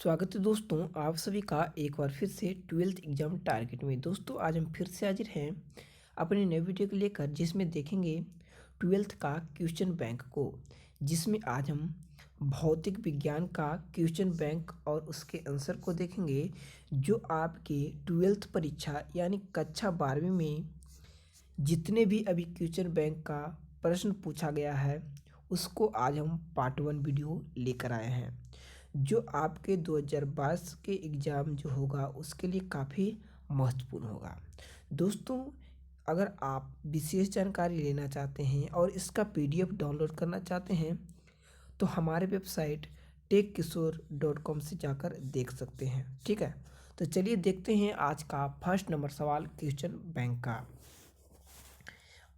स्वागत है दोस्तों, आप सभी का एक बार फिर से ट्वेल्थ एग्जाम टारगेट में। दोस्तों आज हम फिर से हाजिर हैं अपने नए वीडियो को लेकर, जिसमें देखेंगे ट्वेल्थ का क्वेश्चन बैंक को, जिसमें आज हम भौतिक विज्ञान का क्वेश्चन बैंक और उसके आंसर को देखेंगे, जो आपके ट्वेल्थ परीक्षा यानी कक्षा 12वीं में जितने भी अभी क्वेश्चन बैंक का प्रश्न पूछा गया है उसको आज हम पार्ट 1 वीडियो लेकर आए हैं, जो आपके 2022 के एग्ज़ाम जो होगा उसके लिए काफ़ी महत्वपूर्ण होगा। दोस्तों अगर आप विशेष जानकारी लेना चाहते हैं और इसका पीडीएफ डाउनलोड करना चाहते हैं तो हमारे वेबसाइट techkishore.com से जाकर देख सकते हैं। ठीक है, तो चलिए देखते हैं आज का फर्स्ट नंबर सवाल क्वेश्चन बैंक का।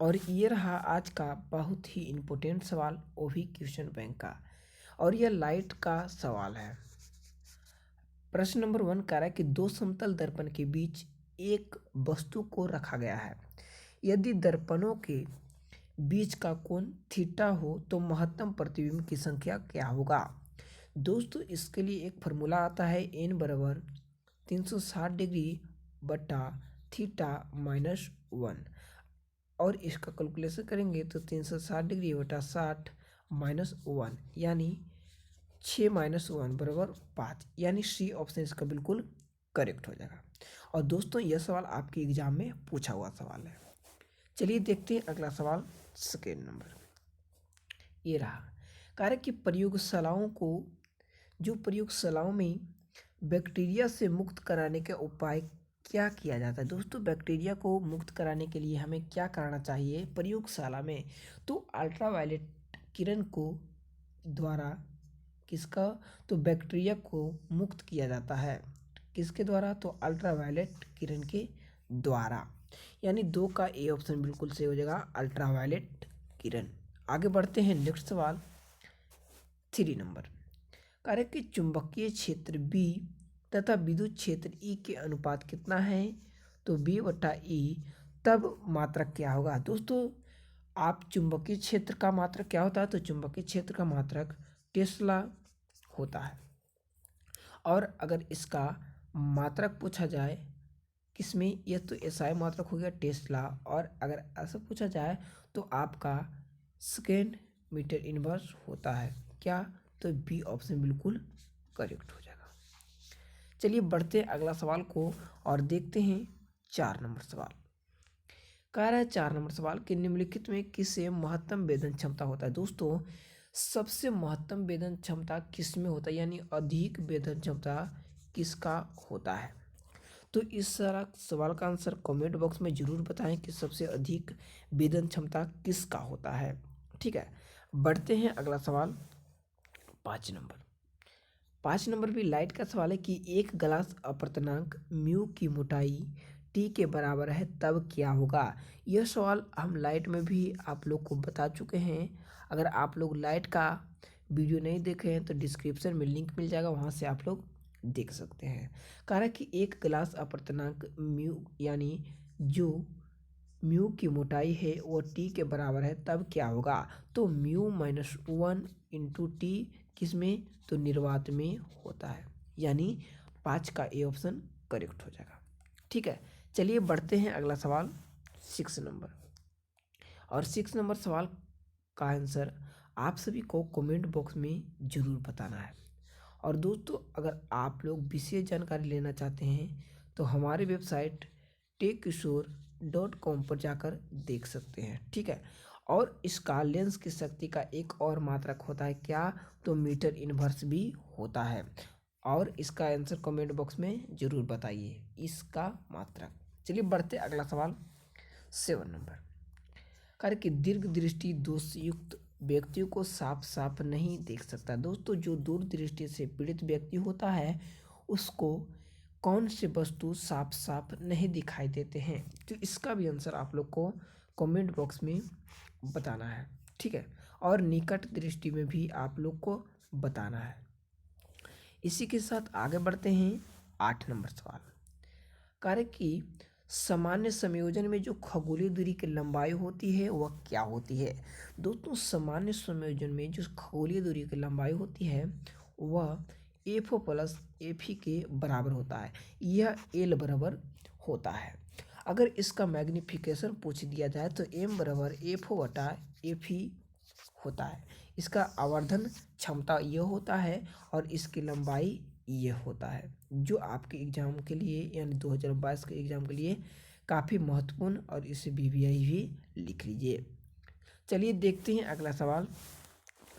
और ये रहा आज का बहुत ही इम्पोर्टेंट सवाल, वो भी क्वेश्चन बैंक का, और यह लाइट का सवाल है। प्रश्न नंबर 1 कह रहा है कि दो समतल दर्पण के बीच एक वस्तु को रखा गया है। यदि दर्पणों के बीच का कोण थीटा हो तो महत्तम प्रतिबिंब की संख्या क्या होगा। दोस्तों इसके लिए एक फार्मूला आता है, n बराबर 360 डिग्री बटा थीटा माइनस 1, और इसका कैलकुलेशन करेंगे तो 360 डिग्री बटा 60 माइनस 1 यानी 6 माइनस 1 बराबर 5, यानी सी ऑप्शन इसका बिल्कुल करेक्ट हो जाएगा। और दोस्तों यह सवाल आपके एग्जाम में पूछा हुआ सवाल है। चलिए देखते हैं अगला सवाल, सेकेंड नंबर। ये रहा, कार्य की प्रयोगशालाओं में बैक्टीरिया से मुक्त कराने का उपाय क्या किया जाता है। दोस्तों बैक्टीरिया को मुक्त कराने के लिए हमें क्या करना चाहिए प्रयोगशाला में, तो अल्ट्रावायलेट किरण को द्वारा किसका, तो बैक्टीरिया को मुक्त किया जाता है। किसके द्वारा, तो अल्ट्रावायलेट किरण के द्वारा, यानी 2 का ए ऑप्शन बिल्कुल सही हो जाएगा, अल्ट्रावायलेट किरण। आगे बढ़ते हैं नेक्स्ट सवाल 3 नंबर। कार्य कि चुंबकीय क्षेत्र बी तथा विद्युत क्षेत्र ई के अनुपात कितना है, तो बी बटा ई, तब मात्रक क्या होगा। दोस्तों आप चुंबकीय क्षेत्र का मात्रक क्या होता है, तो चुंबकीय क्षेत्र का मात्रक टेस्ला होता है। और अगर इसका मात्रक पूछा जाए किसमें, यह तो एसआई मात्रक हो गया टेस्ला, और अगर ऐसा पूछा जाए तो आपका सेकेंड मीटर इनवर्स होता है क्या, तो बी ऑप्शन बिल्कुल करेक्ट हो जाएगा। चलिए बढ़ते हैं अगला सवाल को और देखते हैं 4 नंबर सवाल। कह रहा है 4 नंबर सवाल कि निम्नलिखित में किससे महत्तम वेदन क्षमता होता है। दोस्तों सबसे महत्तम वेदन क्षमता किस में होता है, यानी अधिक वेदन क्षमता किसका होता है। तो इस सारा सवाल का आंसर कमेंट बॉक्स में जरूर बताएं कि सबसे अधिक वेदन क्षमता किसका होता है। ठीक है, बढ़ते हैं अगला सवाल 5 नंबर। 5 नंबर भी लाइट का सवाल है कि एक ग्लास अपर्तनांक म्यू की मोटाई टी के बराबर है तब क्या होगा। यह सवाल हम लाइट में भी आप लोग को बता चुके हैं। अगर आप लोग लाइट का वीडियो नहीं देखे हैं तो डिस्क्रिप्शन में लिंक मिल जाएगा, वहाँ से आप लोग देख सकते हैं। कह रहा है कि एक ग्लास अपर्तनांक म्यू यानी जो म्यू की मोटाई है वो टी के बराबर है तब क्या होगा, तो म्यू माइनस 1 इंटू टी किसमें, तो निर्वात में होता है, यानी 5 का ए ऑप्शन करेक्ट हो जाएगा। ठीक है, चलिए बढ़ते हैं अगला सवाल 6 नंबर। और 6 नंबर सवाल का आंसर आप सभी को कमेंट बॉक्स में जरूर बताना है। और दोस्तों अगर आप लोग विशेष जानकारी लेना चाहते हैं तो हमारे वेबसाइट techkishore.com पर जाकर देख सकते हैं। ठीक है, और इसका लेंस की शक्ति का एक और मात्रक होता है क्या, तो मीटर इनवर्स भी होता है। और इसका आंसर कमेंट बॉक्स में जरूर बताइए इसका मात्रक। चलिए बढ़ते अगला सवाल 7 नंबर। कार्य की दीर्घ दृष्टि दोषयुक्त व्यक्तियों को साफ साफ नहीं देख सकता। दोस्तों जो दूर दृष्टि से पीड़ित व्यक्ति होता है उसको कौन से वस्तु साफ साफ नहीं दिखाई देते हैं, तो इसका भी आंसर आप लोग को कमेंट बॉक्स में बताना है। ठीक है, और निकट दृष्टि में भी आप लोग को बताना है। इसी के साथ आगे बढ़ते हैं 8 नंबर सवाल। कार्य की सामान्य संयोजन में जो खगोलीय दूरी की लंबाई होती है वह क्या होती है। दोस्तों सामान्य संयोजन में जो खगोलीय दूरी की लंबाई होती है वह एफ प्लस एफ ई के बराबर होता है, यह एल बराबर होता है। अगर इसका मैग्निफिकेशन पूछ दिया जाए तो एम बराबर एफ ओ बटा एफ ई होता है। इसका आवर्धन क्षमता यह होता है और इसकी लंबाई यह होता है, जो आपके एग्जाम के लिए यानी 2022 के एग्जाम के लिए काफ़ी महत्वपूर्ण, और इसे बीबीआई भी लिख लीजिए। चलिए देखते हैं अगला सवाल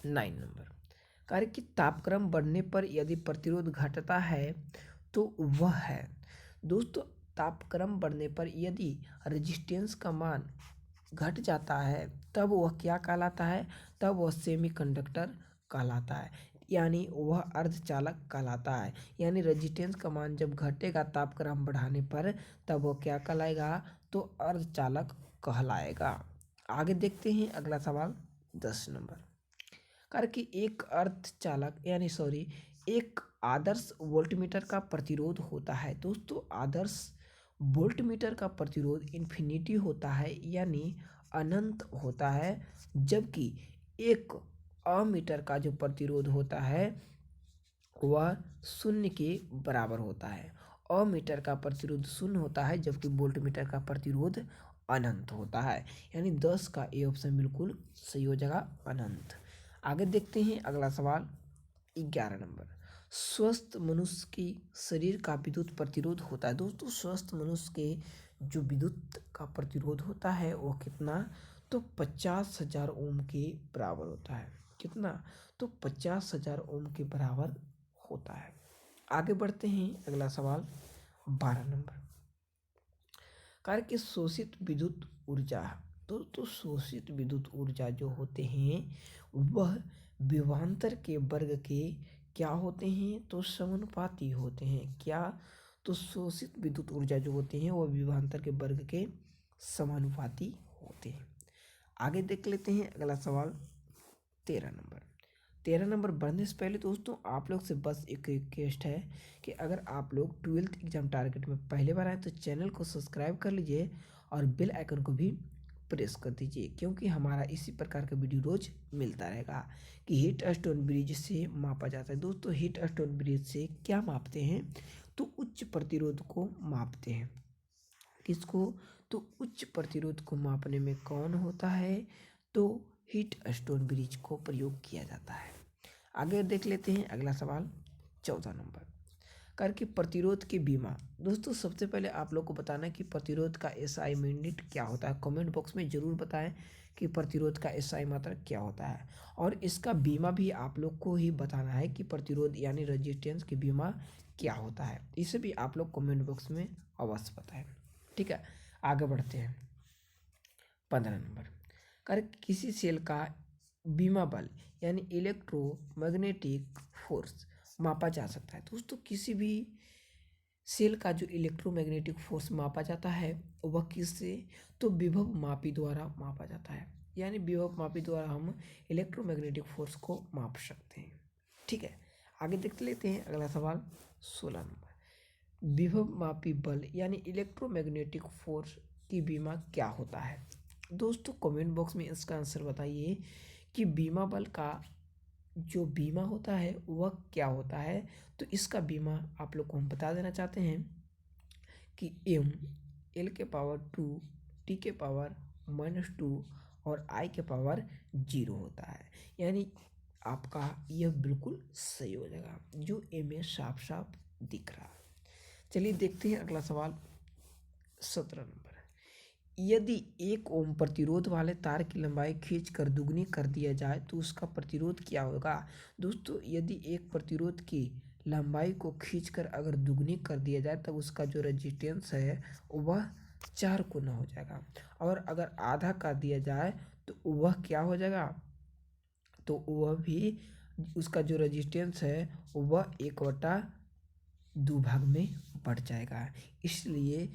9 नंबर। कार्य की तापक्रम बढ़ने पर यदि प्रतिरोध घटता है तो वह है। दोस्तों, तापक्रम बढ़ने पर यदि रेजिस्टेंस का मान घट जाता है तब वह क्या कहलाता है? तब वह सेमीकंडक्टर कहलाता है, यानी वह अर्धचालक कहलाता है। यानी रेजिस्टेंस का मान जब घटेगा तापक्रम बढ़ाने पर, तब वह क्या कहलाएगा? तो अर्धचालक कहलाएगा। आगे देखते हैं अगला सवाल 10 नंबर। कार्य कि एक अर्धचालक एक आदर्श वोल्टमीटर का प्रतिरोध होता है। दोस्तों, आदर्श वोल्टमीटर का प्रतिरोध इन्फिनिटी होता है, यानी अनंत होता है, जबकि एक अमीटर का जो प्रतिरोध होता है वह शून्य के बराबर होता है। अमीटर का प्रतिरोध शून्य होता है, जबकि वोल्टमीटर का प्रतिरोध अनंत होता है। यानी 10 का ए ऑप्शन बिल्कुल सही हो जाएगा, अनंत। आगे देखते हैं अगला सवाल 11 नंबर। स्वस्थ मनुष्य की शरीर का विद्युत प्रतिरोध होता है। दोस्तों, स्वस्थ मनुष्य के जो विद्युत का प्रतिरोध होता है वो कितना? तो 50,000 ओम के बराबर होता है। कितना? तो 50,000 ओम के बराबर होता है। आगे बढ़ते हैं अगला सवाल 12 नंबर। कार्य की शोषित विद्युत ऊर्जा। दोस्तों, शोषित विद्युत ऊर्जा जो होते हैं वह विभवांतर के वर्ग के क्या होते हैं? तो समानुपाती होते हैं। क्या? तो शोषित विद्युत ऊर्जा जो होते हैं वह विभवांतर के वर्ग के समानुपाती होते हैं। आगे देख लेते हैं अगला सवाल 13 नंबर। 13 नंबर बढ़ने से पहले दोस्तों आप लोग से बस एक रिक्वेस्ट है कि अगर आप लोग 12th एग्जाम टारगेट में पहले बार आए तो चैनल को सब्सक्राइब कर लीजिए और बेल आइकन को भी प्रेस कर दीजिए, क्योंकि हमारा इसी प्रकार का वीडियो रोज मिलता रहेगा कि हीट स्टोन ब्रिज से मापा जाता है। दोस्तों, हीट स्टोन ब्रिज से क्या मापते हैं? तो उच्च प्रतिरोध को मापते हैं। किसको? तो उच्च प्रतिरोध को मापने में कौन होता है? तो हीट स्टोन ब्रिज को प्रयोग किया जाता है। आगे देख लेते हैं अगला सवाल 14 नंबर। कर के प्रतिरोध की बीमा। दोस्तों, सबसे पहले आप लोग को बताना है कि प्रतिरोध का एसआई यूनिट क्या होता है। कमेंट बॉक्स में जरूर बताएं कि प्रतिरोध का एसआई मात्रक क्या होता है, और इसका बीमा भी आप लोग को ही बताना है कि प्रतिरोध यानी रेजिस्टेंस की बीमा क्या होता है। इसे भी आप लोग कमेंट बॉक्स में अवश्य बताएं। ठीक है, आगे बढ़ते हैं 15 नंबर। कर किसी सेल का बीमा बल यानी इलेक्ट्रोमैग्नेटिक फोर्स मापा जा सकता है। दोस्तों, किसी भी सेल का जो इलेक्ट्रोमैग्नेटिक फोर्स मापा जाता है वह किससे? तो विभव मापी द्वारा मापा जाता है। यानी विभव मापी द्वारा हम इलेक्ट्रोमैग्नेटिक फोर्स को माप सकते हैं। ठीक है, आगे देख लेते हैं अगला सवाल 16 नंबर। विभव मापी बल यानी इलेक्ट्रोमैग्नेटिक फोर्स की बीमा क्या होता है? दोस्तों, कमेंट बॉक्स में इसका आंसर बताइए कि बीमा बल का जो बीमा होता है वह क्या होता है। तो इसका बीमा आप लोग को हम बता देना चाहते हैं कि एम एल के पावर 2 टी के पावर -2 और आई के पावर 0 होता है। यानी आपका यह बिल्कुल सही हो जाएगा, जो एम ए साफ साफ दिख रहा है। चलिए देखते हैं अगला सवाल 17 नंबर। यदि 1 ओम प्रतिरोध वाले तार की लंबाई खींचकर दुगनी कर दिया जाए तो उसका प्रतिरोध क्या होगा? दोस्तों, यदि एक प्रतिरोध की लंबाई को खींचकर अगर दुगनी कर दिया जाए तब उसका जो रेजिस्टेंस है वह 4 गुना हो जाएगा, और अगर आधा कर दिया जाए तो वह क्या हो जाएगा? तो वह भी उसका जो रेजिस्टेंस है वह 1/2 भाग में बढ़ जाएगा। इसलिए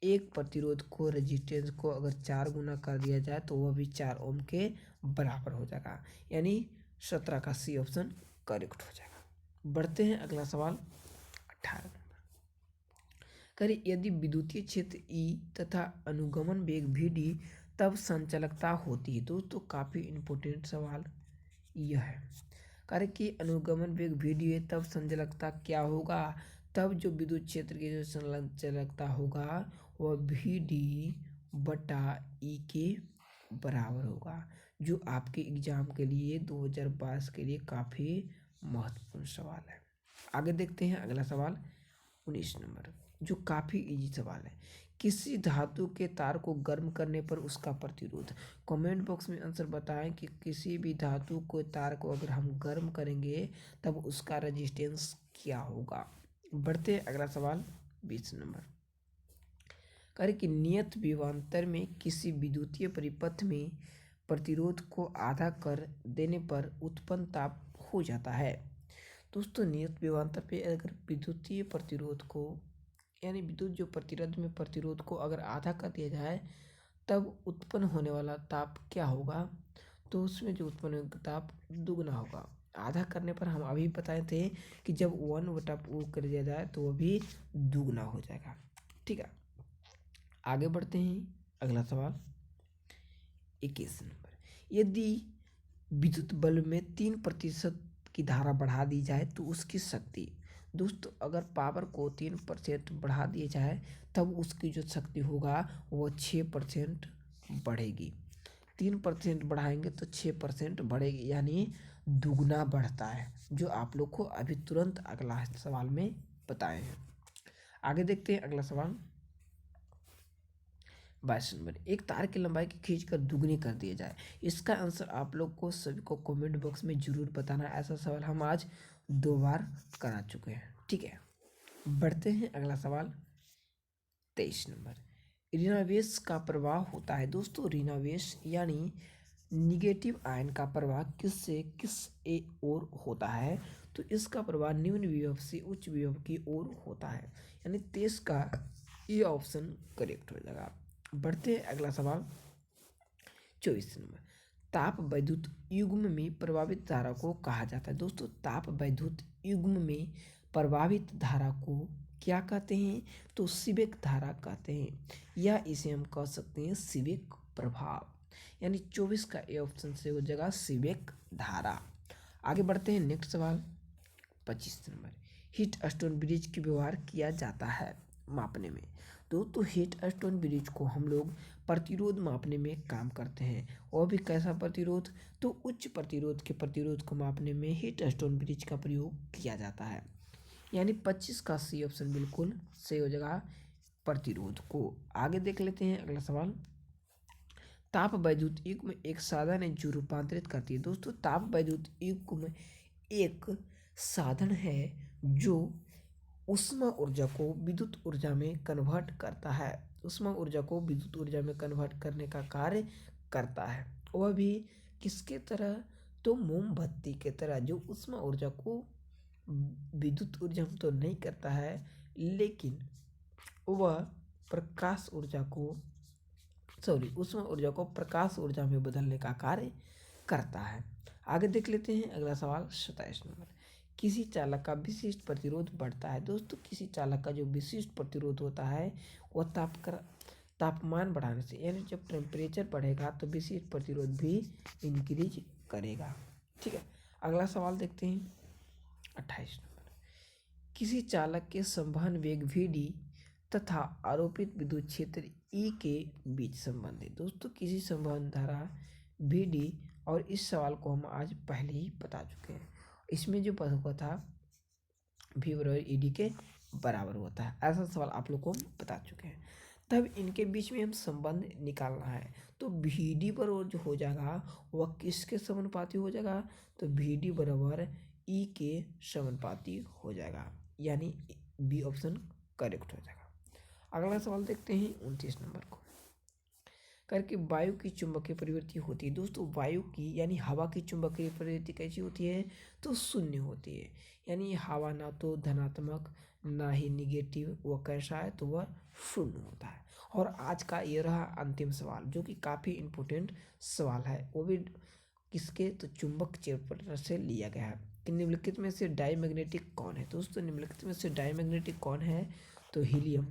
एक प्रतिरोध को रेजिस्टेंस को अगर 4 गुना कर दिया जाए तो वह भी 4 ओम के बराबर हो जाएगा। यानी 17 का सी ऑप्शन करेक्ट हो जाएगा। बढ़ते हैं अगला सवाल 18 नंबर। करिए यदि विद्युतीय क्षेत्र ई तथा अनुगमन वेग भी डी तब संचालकता होती है। दोस्तों, काफ़ी इम्पोर्टेंट सवाल यह है। कार्य की अनुगमन वेग वी है तब संचालकता क्या होगा, तब जो विद्युत क्षेत्र की जो संचालकता होगा वह वी डी बटा ई के बराबर होगा, जो आपके एग्जाम के लिए 2022 के लिए काफ़ी महत्वपूर्ण सवाल है। आगे देखते हैं अगला सवाल 19 नंबर, जो काफ़ी इजी सवाल है। किसी धातु के तार को गर्म करने पर उसका प्रतिरोध। कमेंट बॉक्स में आंसर बताएं कि किसी भी धातु को तार को अगर हम गर्म करेंगे तब उसका रेजिस्टेंस क्या होगा। बढ़ते हैं अगला सवाल 20 नंबर, करें कि नियत विभवांतर में किसी विद्युतीय परिपथ में प्रतिरोध को आधा कर देने पर उत्पन्न ताप हो जाता है। दोस्तों नियत विभवांतर पे अगर विद्युतीय प्रतिरोध को यानी विद्युत जो प्रतिरोध में प्रतिरोध को अगर आधा कर दिया जाए तब उत्पन्न होने वाला ताप क्या होगा, तो उसमें जो उत्पन्न होगा ताप दुगना होगा। आधा करने पर हम अभी बताए थे कि जब 1/4 कर दिया जाए तो वो भी दुगना हो जाएगा। ठीक है, आगे बढ़ते हैं अगला सवाल 21 नंबर, यदि विद्युत बल्ब में 3% की धारा बढ़ा दी जाए तो उसकी शक्ति। दोस्तों अगर पावर को 3% बढ़ा दिया जाए तब उसकी जो शक्ति होगा वो 6% बढ़ेगी। 3% बढ़ाएंगे तो 6% बढ़ेगी, यानी दुगना बढ़ता है, जो आप लोग को अभी तुरंत अगला सवाल में बताए हैं। आगे देखते हैं अगला सवाल 22 नंबर, एक तार की लंबाई की खींचकर दुगनी कर दिया जाए। इसका आंसर आप लोग को सभी को कमेंट बॉक्स में जरूर बताना। ऐसा सवाल हम आज 2 बार करा चुके हैं। ठीक है, बढ़ते हैं अगला सवाल 23 नंबर, ऋणावेश का प्रवाह होता है। दोस्तों ऋणावेश यानी निगेटिव आयन का प्रवाह किस से किस ओर होता है, तो इसका प्रवाह निम्न विभव से उच्च विभव की ओर होता है, यानी 23 का ये ऑप्शन करेक्ट हो जाएगा। बढ़ते हैं अगला सवाल 24 नंबर, ताप वैद्युत युग्म में प्रवाहित धारा को कहा जाता है। दोस्तों ताप वैद्युत युग्म में प्रवाहित धारा को क्या कहते हैं, तो सीबेक धारा कहते हैं, या इसे हम कह सकते हैं सीबेक प्रभाव, यानी 24 का ए ऑप्शन से हो जाएगा सीबेक धारा। आगे बढ़ते हैं नेक्स्ट सवाल 25 नंबर, हीट स्टोन ब्रिज की व्यवहार किया जाता है मापने में। दोस्तों हीट स्टोन ब्रिज को हम लोग प्रतिरोध मापने में काम करते हैं, और भी कैसा प्रतिरोध, तो उच्च प्रतिरोध के प्रतिरोध को मापने में हीट स्टोन ब्रिज का प्रयोग किया जाता है, यानी 25 का सी ऑप्शन बिल्कुल सही हो जाएगा प्रतिरोध को। आगे देख लेते हैं अगला सवाल, ताप वैद्युत युग्म एक साधन है जो रूपांतरित करती है। दोस्तों ताप वैद्युत युग्म एक साधन है जो उष्मा ऊर्जा को विद्युत ऊर्जा में कन्वर्ट करता है, उष्मा ऊर्जा को विद्युत ऊर्जा में कन्वर्ट करने का कार्य करता है। वह भी किसके तरह, तो मोमबत्ती के तरह, जो उष्मा ऊर्जा को विद्युत ऊर्जा में तो नहीं करता है लेकिन वह प्रकाश ऊर्जा को उष्मा ऊर्जा को प्रकाश ऊर्जा में बदलने का कार्य करता है। आगे देख लेते हैं अगला सवाल 27 नंबर, किसी चालक का विशिष्ट प्रतिरोध बढ़ता है। दोस्तों किसी चालक का जो विशिष्ट प्रतिरोध होता है वह तापमान बढ़ाने से, यानी जब टेम्परेचर बढ़ेगा तो विशिष्ट प्रतिरोध भी इंक्रीज करेगा। ठीक है, अगला सवाल देखते हैं 28 नंबर, किसी चालक के संवहन वेग वी तथा आरोपित विद्युत क्षेत्र ई के बीच संबंध है। दोस्तों किसी संवहन धारा वी और इस सवाल को हम आज पहले ही बता चुके हैं। इसमें जो पद हुआ था वी बराबर ई डी के बराबर होता है, ऐसा सवाल आप लोग को हम बता चुके हैं। तब इनके बीच में हम संबंध निकालना है, तो वी डी बराबर जो हो जाएगा वह किसके समानुपाती हो जाएगा, तो वी डी बराबर ई के समानुपाती हो जाएगा, यानी बी ऑप्शन करेक्ट हो जाएगा। अगला सवाल देखते हैं 29 नंबर को, करके वायु की चुंबकीय प्रवृत्ति होती है। दोस्तों वायु की यानी हवा की चुंबकीय प्रवृत्ति कैसी होती है, तो शून्य होती है, यानी हवा ना तो धनात्मक ना ही निगेटिव, वह कैसा है, तो वह शून्य होता है। और आज का ये रहा अंतिम सवाल जो कि काफ़ी इम्पोर्टेंट सवाल है, वो भी किसके, तो चुंबक क्षेत्र से लिया गया है कि निम्नलिखित में से डाईमैग्नेटिक कौन है। दोस्तों निम्नलिखित में से डाईमैग्नेटिक कौन है, तो हीलियम।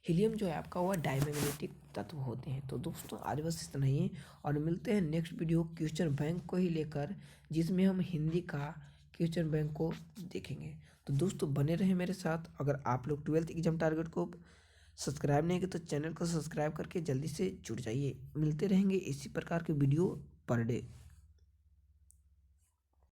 हीलियम जो है आपका वह डायमैग्नेटिक तत्व होते हैं। तो दोस्तों आज बस इतना ही, और मिलते हैं नेक्स्ट वीडियो क्वेश्चन बैंक को ही लेकर, जिसमें हम हिंदी का क्वेश्चन बैंक को देखेंगे। तो दोस्तों बने रहे मेरे साथ। अगर आप लोग 12th एग्जाम टारगेट को सब्सक्राइब नहीं किया तो चैनल को सब्सक्राइब करके जल्दी से जुड़ जाइए। मिलते रहेंगे इसी प्रकार के वीडियो पर डे।